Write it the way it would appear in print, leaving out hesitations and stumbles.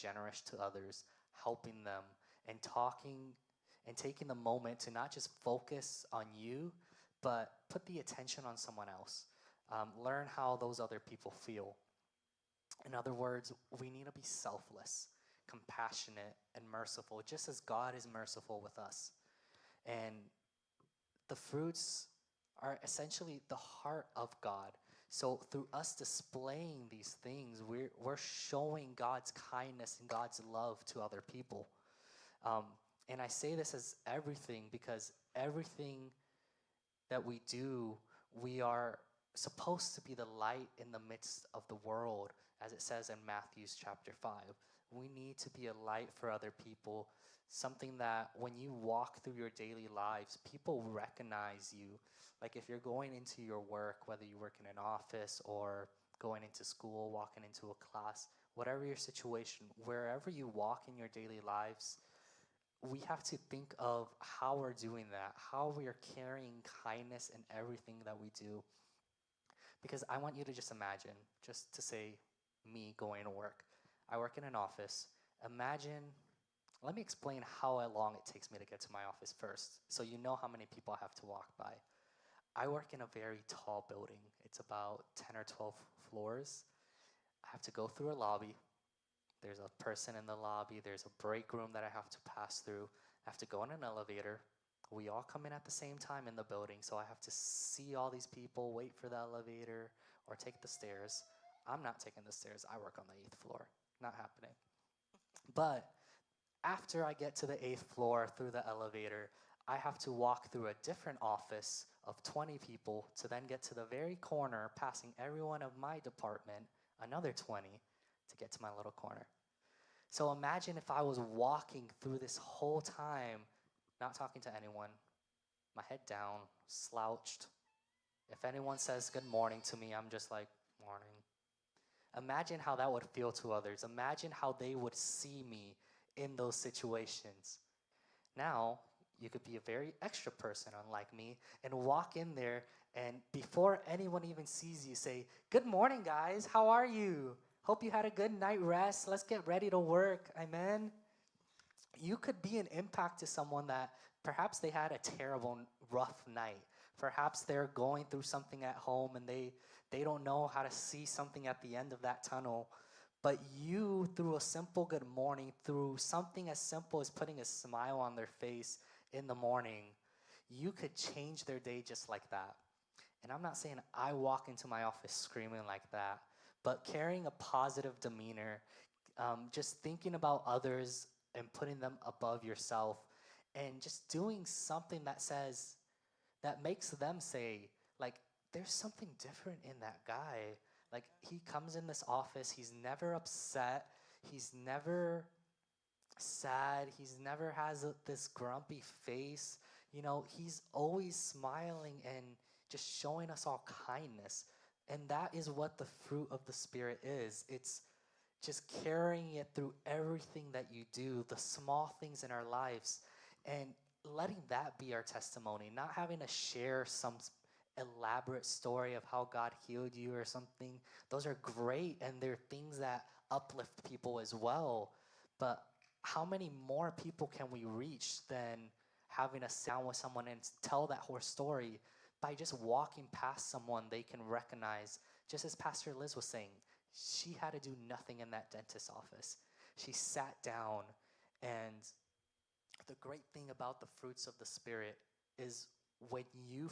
generous to others, helping them, and talking and taking the moment to not just focus on you, but put the attention on someone else. Learn how those other people feel. In other words, we need to be selfless, compassionate, and merciful, just as God is merciful with us. And the fruits are essentially the heart of God. So through us displaying these things, we're showing God's kindness and God's love to other people. Um, and I say this as everything because everything that we do, we are supposed to be the light in the midst of the world, as it says in Matthew chapter 5. We need to be a light for other people, something that when you walk through your daily lives, people recognize you. Like if you're going into your work, whether you work in an office or going into school, walking into a class, whatever your situation, wherever you walk in your daily lives, we have to think of how we're doing that, how we are carrying kindness in everything that we do. Because I want you to just imagine, just to say me going to work. I work in an office. Imagine, let me explain how long it takes me to get to my office first, so you know how many people I have to walk by. I work in a very tall building. It's about 10 or 12 floors. I have to go through a lobby. There's a person in the lobby. There's a break room that I have to pass through. I have to go in an elevator. We all come in at the same time in the building, so I have to see all these people, wait for the elevator, or take the stairs. I'm not taking the stairs. I work on the 8th floor. Not happening. But after I get to the 8th floor through the elevator, I have to walk through a different office of 20 people to then get to the very corner, passing everyone of my department, another 20, to get to my little corner. So imagine if I was walking through this whole time, not talking to anyone, my head down, slouched. If anyone says good morning to me, I'm just like, morning. Imagine how that would feel to others. Imagine how they would see me in those situations. Now, you could be a very extra person, unlike me, and walk in there, and before anyone even sees you, say, good morning, guys. How are you? Hope you had a good night rest. Let's get ready to work. Amen. You could be an impact to someone that perhaps they had a terrible, rough night. Perhaps they're going through something at home and they don't know how to see something at the end of that tunnel. But you, through a simple good morning, through something as simple as putting a smile on their face in the morning, you could change their day just like that. And I'm not saying I walk into my office screaming like that, but carrying a positive demeanor, just thinking about others and putting them above yourself, and just doing something that makes them say, like, there's something different in that guy. Like, he comes in this office, he's never upset, he's never sad, he's never has this grumpy face. You know, he's always smiling and just showing us all kindness. And that is what the fruit of the Spirit is. It's just carrying it through everything that you do, the small things in our lives, and letting that be our testimony, not having to share some elaborate story of how God healed you or something. Those are great, and they're things that uplift people as well. But how many more people can we reach than having a sit down with someone and tell that whole story by just walking past someone they can recognize? Just as Pastor Liz was saying, she had to do nothing in that dentist's office. She sat down, and the great thing about the fruits of the Spirit is when you